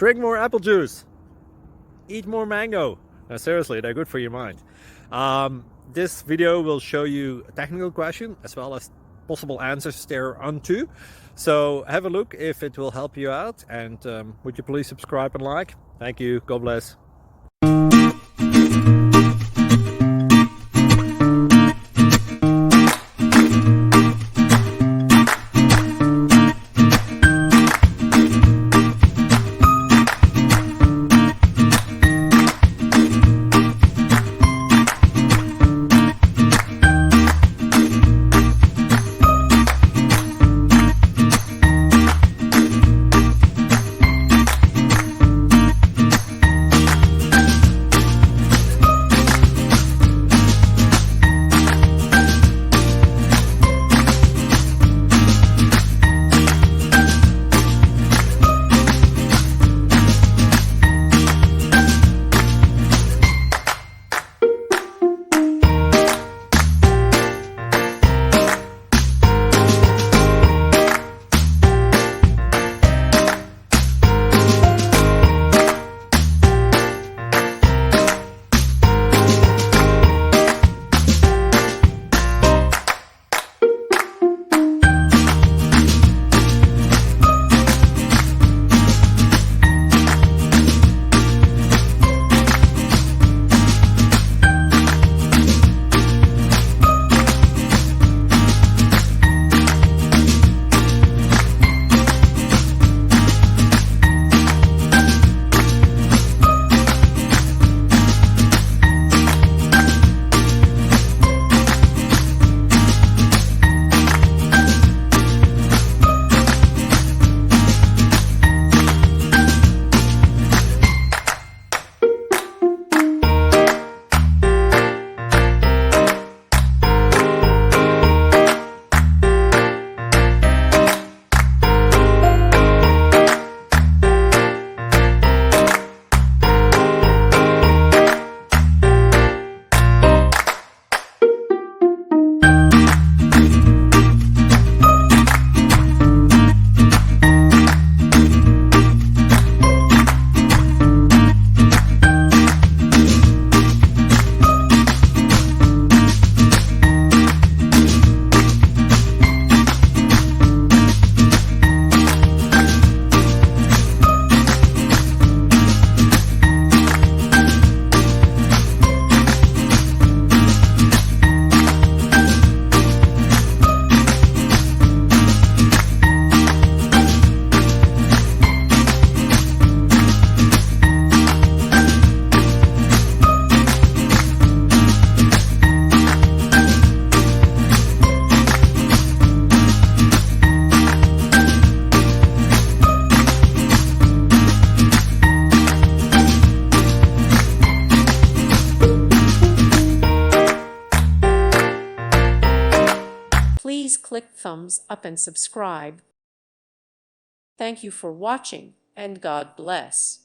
Drink more apple juice. Eat more mango. No, seriously, they're good for your mind. This video will show you a technical question as well as possible answers thereunto. So have a look if it will help you out, and would you please subscribe and like? Thank you. God bless. Please click thumbs up and subscribe. Thank you for watching, and God bless.